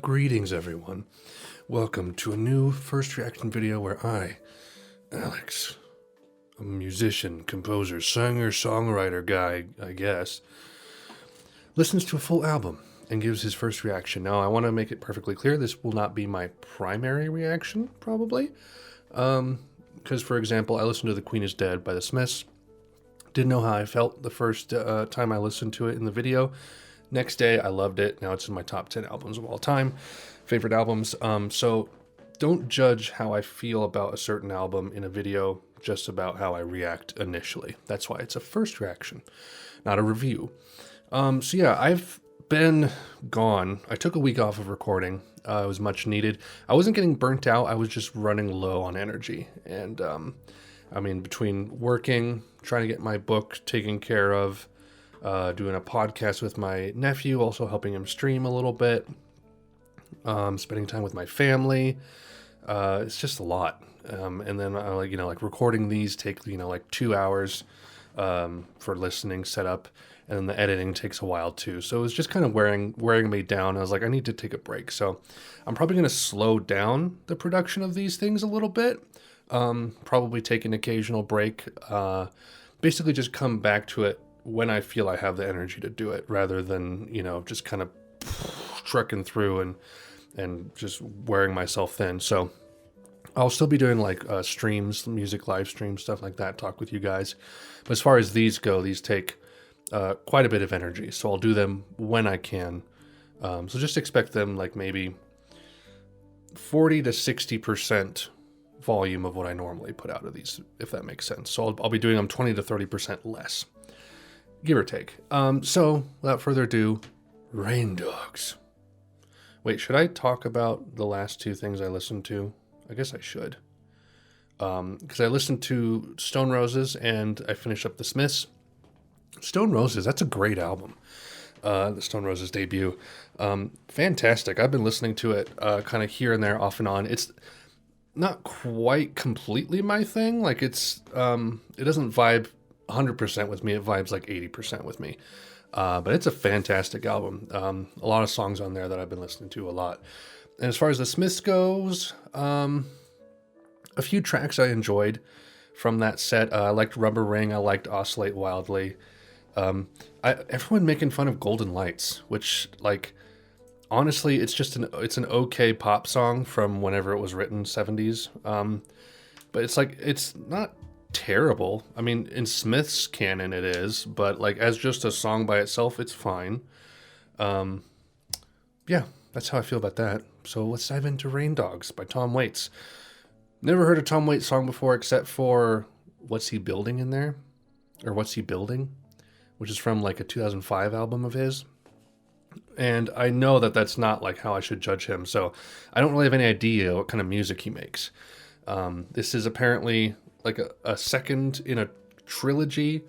Greetings, everyone. Welcome to a new first reaction video where I, Alex, a musician, composer, singer, songwriter guy, I guess, listens to a full album and gives his first reaction. Now, I want to make it perfectly clear, this will not be my primary reaction, probably. Because, for example, I listened to The Queen is Dead by The Smiths. Didn't know how I felt the first time I listened to it in the video. Next day, I loved it. Now it's in my top 10 albums of all time. Favorite albums. So don't judge how I feel about a certain album in a video just about how I react initially. That's why it's a first reaction, not a review. So yeah, I've been gone. I took a week off of recording. It was much needed. I wasn't getting burnt out. I was just running low on energy. And I mean, between working, trying to get my book taken care of, doing a podcast with my nephew, also helping him stream a little bit, spending time with my family. It's just a lot. And then like recording these take, like 2 hours, for listening setup. And then the editing takes a while too. So it was just kind of wearing me down. I was like, I need to take a break. So I'm probably going to slow down the production of these things a little bit. Probably take an occasional break. Basically just come back to it when I feel I have the energy to do it, rather than, just kind of trekking through and just wearing myself thin. So I'll still be doing like streams, music live streams, stuff like that, talk with you guys. But as far as these go, these take quite a bit of energy. So I'll do them when I can. So just expect them like maybe 40 to 60% volume of what I normally put out of these, if that makes sense. So I'll be doing them 20 to 30% less, give or take. So without further ado, Rain Dogs. Wait, should I talk about the last two things I listened to? I guess I should. Because I listened to Stone Roses and I finished up The Smiths. Stone Roses, that's a great album. The Stone Roses debut. Fantastic. I've been listening to it kind of here and there, off and on. It's not quite completely my thing. Like it doesn't vibe 100% with me. It vibes like 80% with me. But it's a fantastic album. A lot of songs on there that I've been listening to a lot. And as far as The Smiths goes, a few tracks I enjoyed from that set. I liked Rubber Ring. I liked Oscillate Wildly. Everyone making fun of Golden Lights, which, like, honestly, it's an okay pop song from whenever it was written, 70s. But it's not terrible. I mean, in Smith's canon it is, but like as just a song by itself, it's fine. Yeah, that's how I feel about that. So let's dive into Rain Dogs by Tom Waits. Never heard a Tom Waits song before except for What's He Building in there? Or What's He Building? Which is from like a 2005 album of his. And I know that that's not like how I should judge him, so I don't really have any idea what kind of music he makes. This is apparently like a second in a trilogy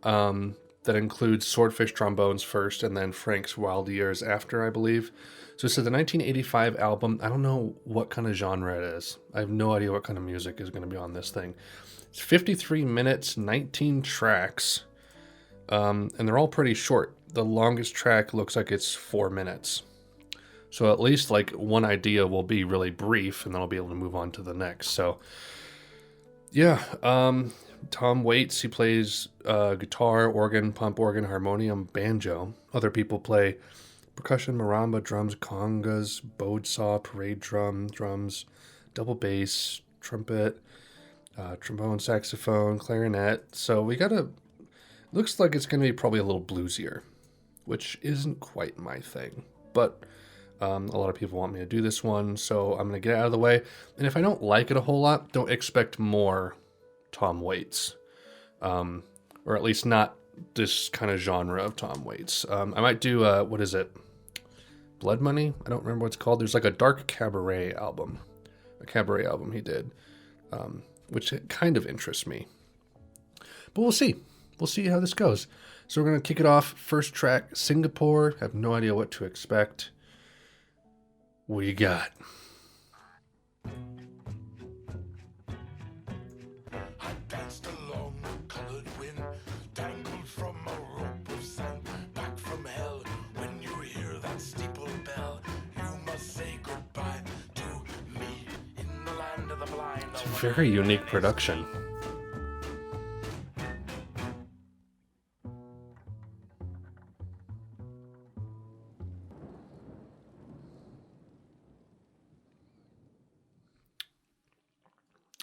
that includes Swordfish Trombones first and then Frank's Wild Years after, I believe. So this is the 1985 album. I don't know what kind of genre it is. I have no idea what kind of music is going to be on this thing. It's 53 minutes, 19 tracks, and they're all pretty short. The longest track looks like it's 4 minutes. So at least like one idea will be really brief, and then I'll be able to move on to the next. So yeah, Tom Waits, he plays guitar, organ, pump organ, harmonium, banjo. Other people play percussion, marimba, drums, congas, bowed saw, parade drums, double bass, trumpet, trombone, saxophone, clarinet. So we looks like it's going to be probably a little bluesier, which isn't quite my thing. But a lot of people want me to do this one, so I'm going to get out of the way. And if I don't like it a whole lot, don't expect more Tom Waits. Or at least not this kind of genre of Tom Waits. I might do, what is it? Blood Money? I don't remember what it's called. There's like a dark cabaret album. A cabaret album he did. Which kind of interests me. But we'll see. We'll see how this goes. So we're going to kick it off. First track, Singapore. Have no idea what to expect. What do you got? I danced along the colored wind, dangled from a rope of sand, back from hell. When you hear that steeple bell, you must Very unique production.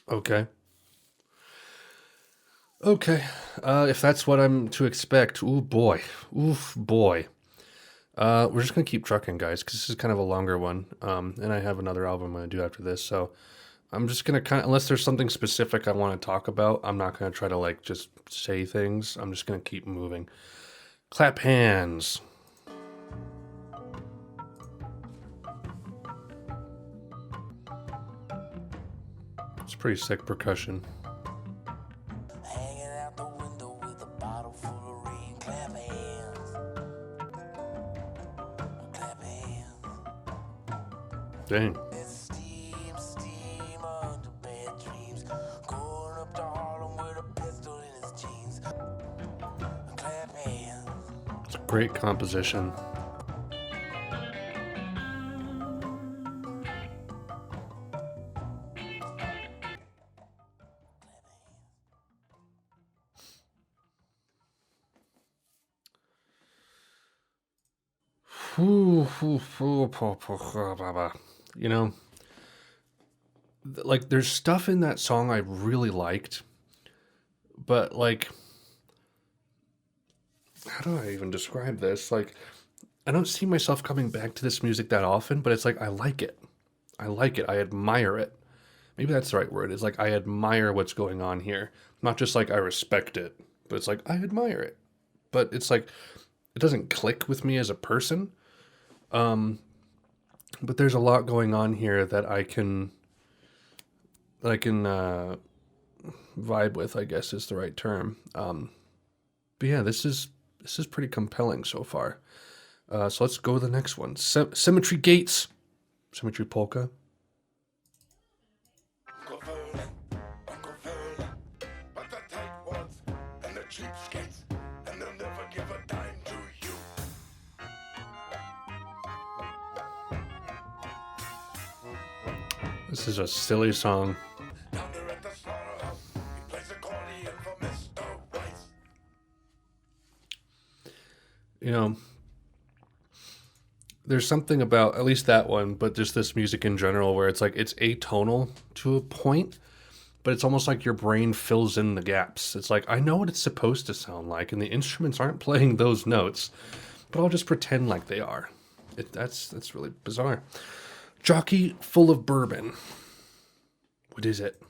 Okay. Okay. If that's what I'm to expect, ooh boy. Oof boy. We're just gonna keep trucking, guys, because this is kind of a longer one. And I have another album I'm gonna do after this, so I'm just gonna kind of, unless there's something specific I want to talk about, I'm not gonna try to like just say things. I'm just gonna keep moving. Clap hands. It's pretty sick percussion. Hanging out the window with a bottle full of rain. Clap hands. Clap hands. Dang. It's steam under bad dreams. Going up to Harlem with a pistol in his jeans. Clap hands. It's a great composition. You know, like there's stuff in that song I really liked, but like, how do I even describe this? Like, I don't see myself coming back to this music that often, but it's like I like it. I like it. I admire it. Maybe that's the right word. It's like I admire what's going on here. Not just like I respect it, but it's like I admire it. But it's like it doesn't click with me as a person. But there's a lot going on here that I can vibe with, I guess is the right term. But yeah, this is pretty compelling so far. So let's go to the next one. Symmetry Gates. Symmetry Polka. Uncle Vernon, but the tight ones and the cheapskates, and they'll never give a dime to you. This is a silly song. Down there at the slaughterhouse, he plays accordion for Mr. Rice. You know, there's something about at least that one, but just this music in general where it's like it's atonal to a point, but it's almost like your brain fills in the gaps. It's like I know what it's supposed to sound like, and the instruments aren't playing those notes, but I'll just pretend like they are. That's really bizarre. Jockey full of bourbon. What is it?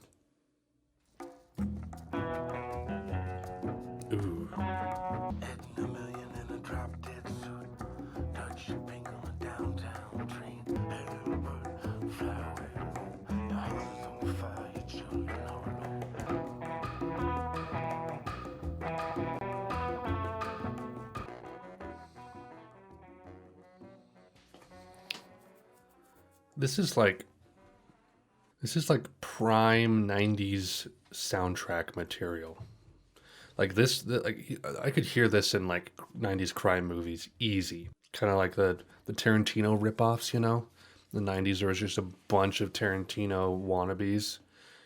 Ooh. Adding $1 million in a drop dead suit. Dutch shipping on a downtown train. Hey little bird, fly away home. Your house is on fire, your children are alone. This is like prime 90s soundtrack material. Like I could hear this in like 90s crime movies easy. Kind of like the Tarantino ripoffs, you know? The 90s there was just a bunch of Tarantino wannabes.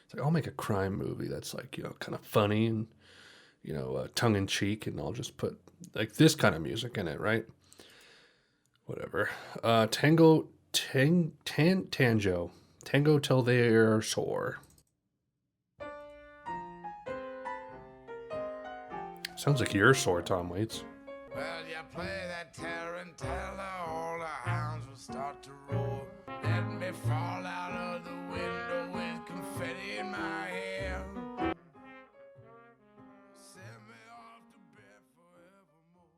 It's like I'll make a crime movie that's like, you know, kind of funny and, you know, tongue in cheek, and I'll just put like this kind of music in it, right? Whatever. Tango till they're sore. Sounds like you're sore, Tom Waits. Well, you play that tarantella, all the hounds will start to roar. Let me fall out of the window with confetti in my hair. Send me off to bed forevermore.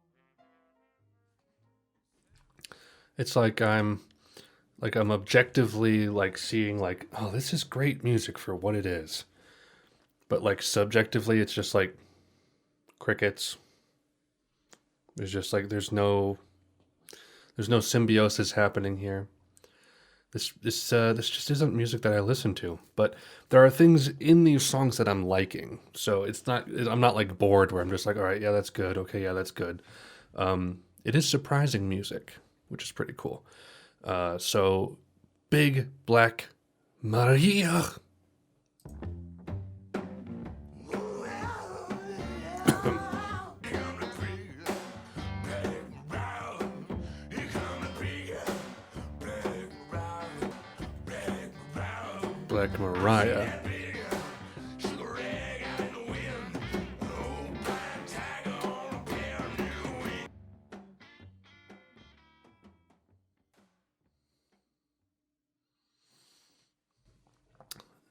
It's like I'm objectively like seeing like, oh, this is great music for what it is. But like subjectively, it's just like crickets. There's just like there's no symbiosis happening here. This just isn't music that I listen to. But there are things in these songs that I'm liking. So I'm not like bored where I'm just like, all right, yeah, that's good. Okay, yeah, that's good. It is surprising music, which is pretty cool. So big Black Mariah. Black Mariah.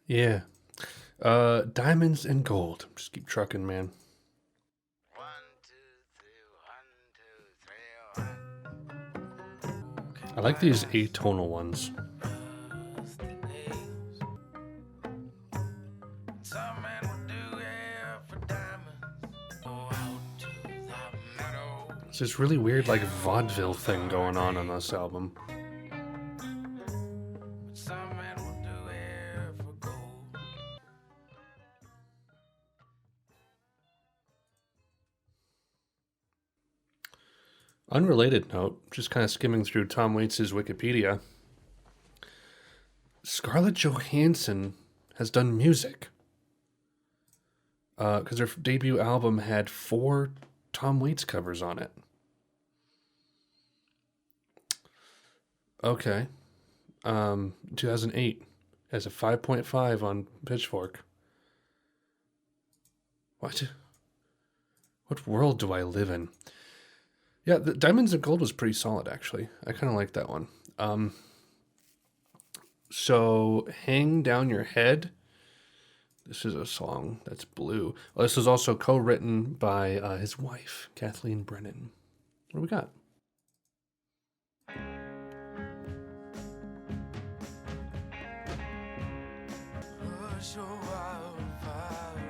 Yeah. Diamonds and Gold. Just keep trucking, man. 1, 2, 3, 1, 2, 3, 1. I like these atonal ones. Some man would do it for diamonds. Go out to the meadow. There's this really weird, like, vaudeville thing going on this album. Some man would do it for gold. Unrelated note, just kind of skimming through Tom Waits' Wikipedia. Scarlett Johansson has done music. Because their debut album had 4 Tom Waits covers on it. Okay. 2008 has a 5.5 on Pitchfork. What world do I live in? Yeah, the Diamonds and Gold was pretty solid, actually. I kind of like that one. So, Hang Down Your Head. This is a song that's blue. Well, this was also co-written by his wife, Kathleen Brennan. What do we got? Hush your wild violet,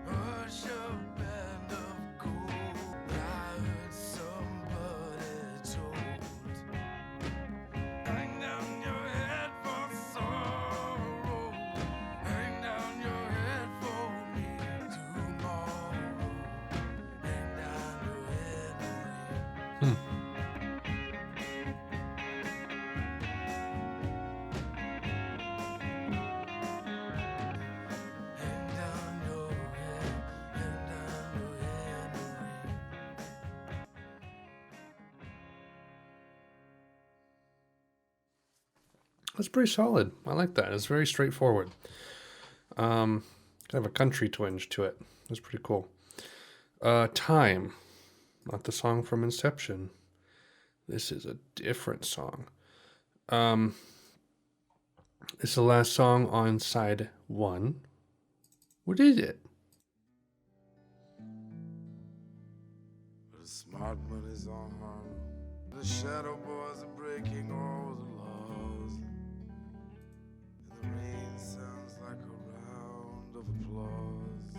hush your band of gold. I heard somebody told. Hang down your head for sorrow, hang down your head for me tomorrow. Hang down your head for me. Hang down your head, hang down your head for me. That's pretty solid. I like that. It's very straightforward. Kind of a country twinge to it. That's pretty cool. Time. Not the song from Inception. This is a different song. It's the last song on side 1. What is it? The smart money's on Harlem. The shadow boys are breaking all the laws. And the rain sounds like a round of applause.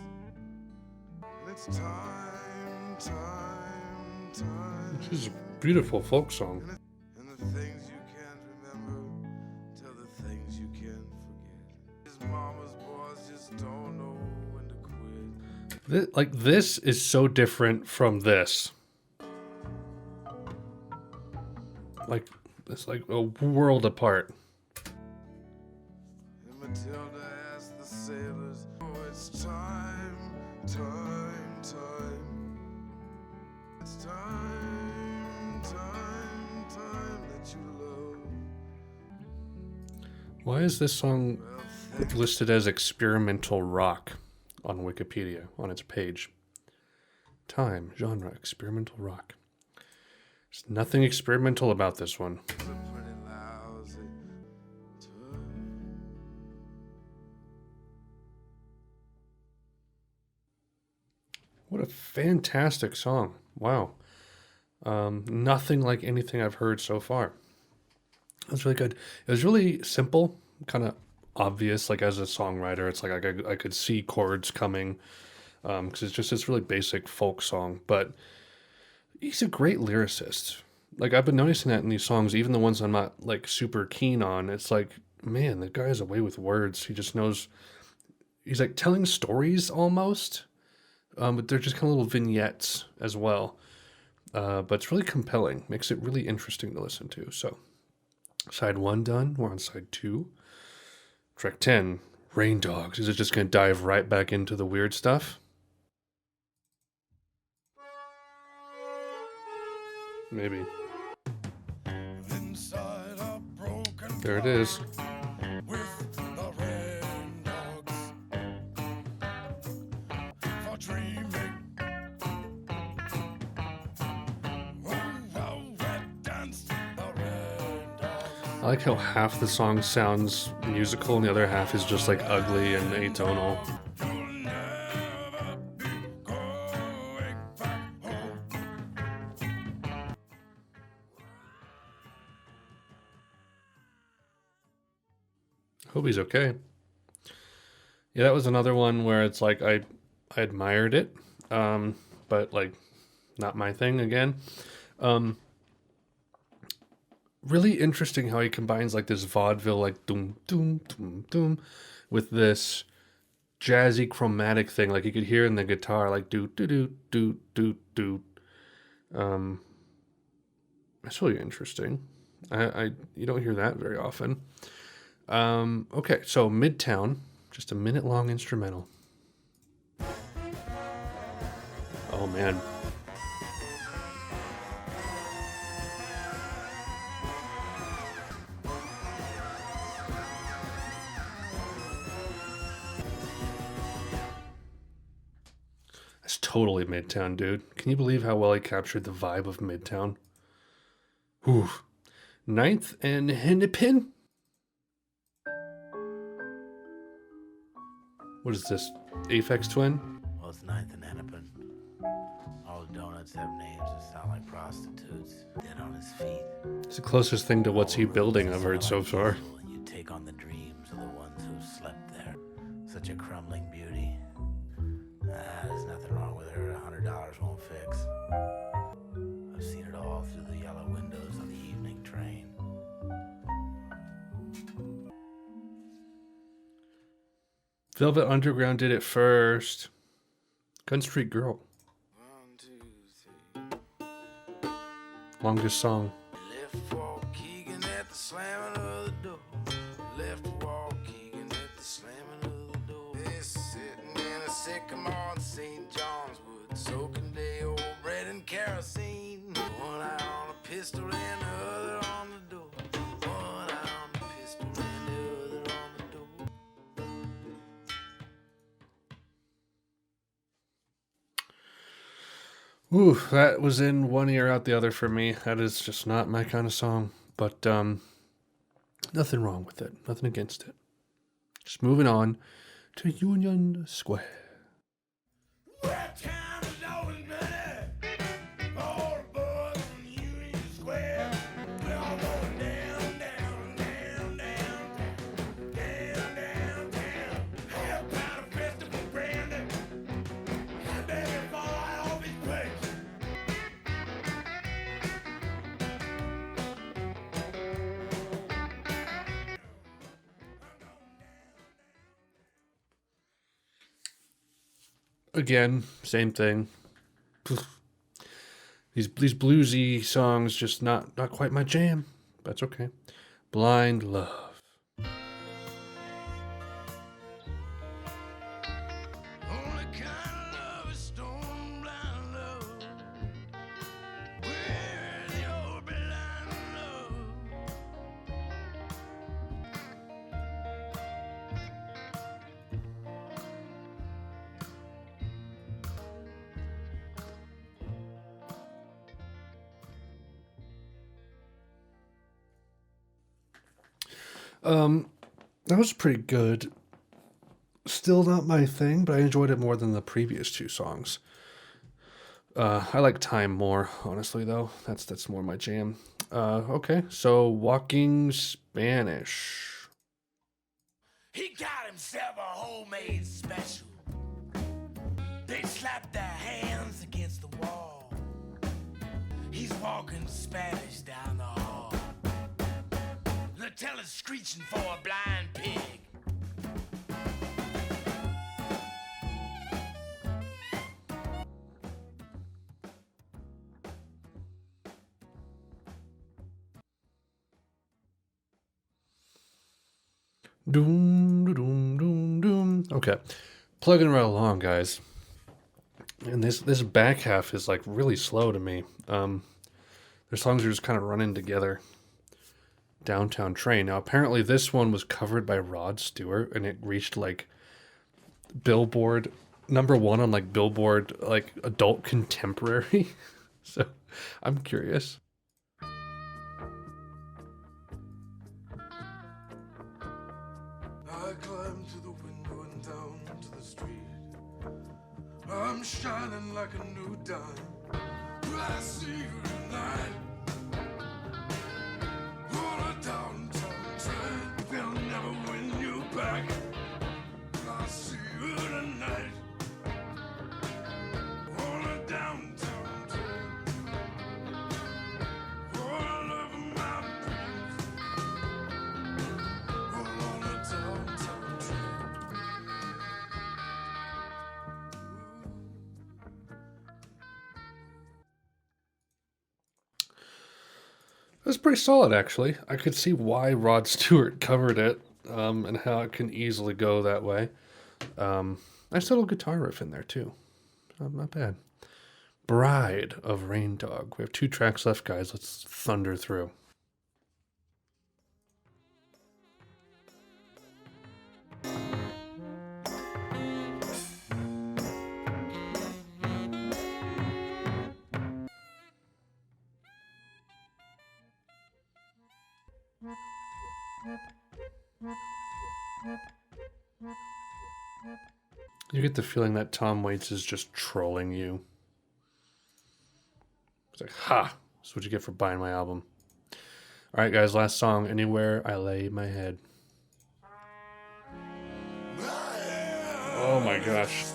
And it's time, time, time. This is a beautiful folk song. And the things you can't remember tell the things you can't forget. His mama's boys just don't know when to quit. This is so different from this. Like, it's like a world apart. And Matilda asked the sailors, oh, it's time, time, time. It's time, time, time that you love. Why is this song Well, thank listed as experimental rock on Wikipedia on its page? Time, genre, experimental rock. There's nothing experimental about this one. you, a pretty lousy time. What a fantastic song. Wow. Nothing like anything I've heard so far. That's really good. It was really simple, kind of obvious, like as a songwriter. It's like I could see chords coming because it's just this really basic folk song. But he's a great lyricist. Like I've been noticing that in these songs, even the ones I'm not like super keen on. It's like, man, the guy has a way with words. He just knows. He's like telling stories almost. But they're just kind of little vignettes as well. But it's really compelling. Makes it really interesting to listen to. So, side 1 done. We're on side 2. Track 10, Rain Dogs. Is it just going to dive right back into the weird stuff? Maybe. Inside a broken There it is. with the I like how half the song sounds musical and the other half is just like ugly and atonal. Hope he's okay. Yeah, that was another one where it's like I admired it, but like not my thing again. Really interesting how he combines like this vaudeville like doom doom doom doom with this jazzy chromatic thing, like you could hear in the guitar like do do do do do do. That's really interesting. I you don't hear that very often. Okay, so Midtown, just a minute long instrumental. Oh man. That's totally Midtown, dude. Can you believe how well he captured the vibe of Midtown? Whew. Ninth and Hennepin? What is this? Aphex Twin? Well, it's Ninth and Hennepin. All the donuts have names that sound like prostitutes. Dead on his feet. It's the closest thing to what's he building I've heard so far. And you take on the dreams of the ones who slept there. Such a crumbling beauty. There's nothing wrong with her. $100 won't fix. I've seen it all through the yellow windows of the evening train. Velvet Underground did it first. Gun Street Girl. 1, 2, 3. Longest song. Left wall Keegan at the slamming of the door. Left wall Keegan at the slamming of the door. They're sitting in a sycamore in St. John's Wood, soaking day old bread and kerosene. One eye on a pistol and the other on the door. One eye on the pistol and the other on the door. Ooh, that was in one ear out the other for me. That is just not my kind of song. But nothing wrong with it. Nothing against it. Just moving on to Union Square. Again, same thing. These bluesy songs just not quite my jam. That's okay. Blind Love. Only kind of love is stone blind love. Where's your blind love? That was pretty good. Still not my thing, but I enjoyed it more than the previous two songs. I like Time more, honestly, though. That's more my jam. Okay, so Walking Spanish. He got himself a homemade special. They slapped their hands against the wall. He's walking Spanish down the hall. The teller's screeching for a blind pig. Doom, doom, doom, doom. Okay, plugging right along, guys. And this back half is like really slow to me. Their songs are just kind of running together. Downtown Train. Now, apparently this one was covered by Rod Stewart, and it reached like Billboard #1 on like Billboard like adult contemporary. So I'm curious. shining like a new dime. I see you tonight on a downtown train. They'll never win you back. I see you tonight on a downtown train. All over my dreams. All on a downtown train. It was pretty solid, actually. I could see why Rod Stewart covered it, and how it can easily go that way. Nice little guitar riff in there, too. Not bad. Bride of Rain Dog. We have 2 tracks left, guys. Let's thunder through. You get the feeling that Tom Waits is just trolling you. It's like, ha! That's what you get for buying my album. Alright, guys, last song. Anywhere I Lay My Head. Oh my gosh.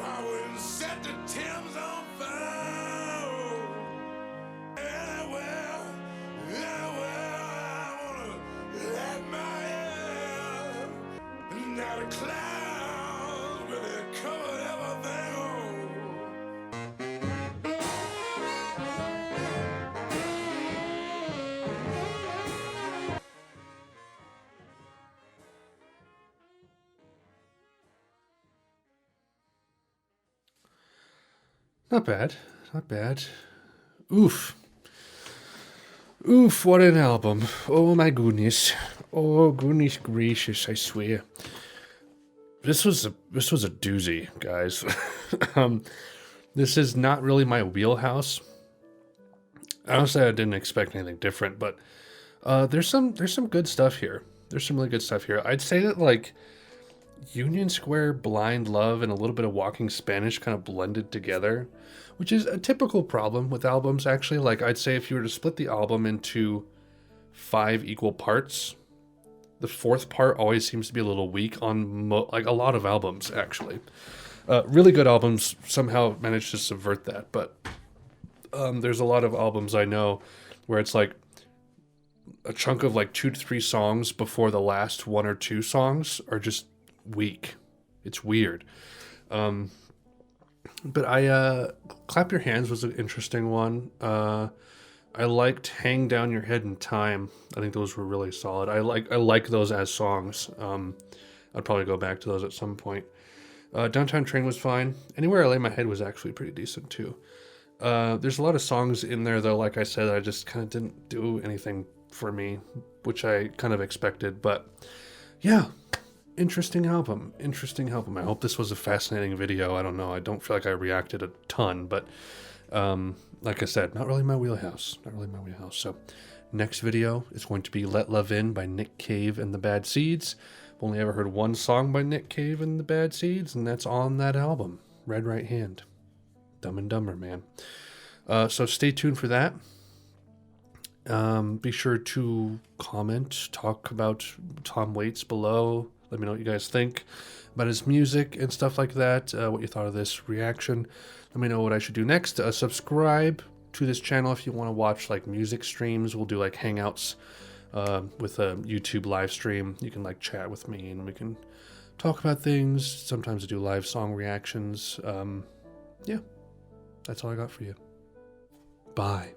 I will set the Thames on fire. Anywhere I wanna let my head. Now the clouds really covered everything. Not bad. Not bad. Oof. Oof, what an album. Oh my goodness. Oh goodness gracious, I swear. This was a doozy, guys. This is not really my wheelhouse. Honestly, I didn't expect anything different, but there's some good stuff here. There's some really good stuff here. I'd say that like Union Square, Blind Love, and a little bit of Walking Spanish kind of blended together, which is a typical problem with albums, actually. Like, I'd say if you were to split the album into 5 equal parts, the 4th part always seems to be a little weak on, like, a lot of albums, actually. Really good albums somehow manage to subvert that, but there's a lot of albums I know where it's like a chunk of like 2 to 3 songs before the last 1 or 2 songs are just weak. It's weird. But Clap Your Hands was an interesting one. I liked Hang Down Your Head in Time. I think those were really solid. I like those as songs. I'd probably go back to those at some point. Downtown Train was fine. Anywhere I Lay My Head was actually pretty decent too. There's a lot of songs in there though, like I said, I just kind of didn't do anything for me, which I kind of expected. But yeah, interesting album. I hope this was a fascinating video. I don't know. I don't feel like I reacted a ton, but like I said, not really my wheelhouse. So next video is going to be Let Love In by Nick Cave and the Bad Seeds. I've only ever heard one song by Nick Cave and the Bad Seeds, and that's on that album, Red Right Hand. Dumb and Dumber, man. So stay tuned for that. Be sure to comment, talk about Tom Waits below. Let me know what you guys think about his music and stuff like that, what you thought of this reaction. Let me know what I should do next. Subscribe to this channel if you want to watch like music streams. We'll do like hangouts with a YouTube live stream. You can like chat with me and we can talk about things. Sometimes I do live song reactions. Yeah, that's all I got for you. Bye.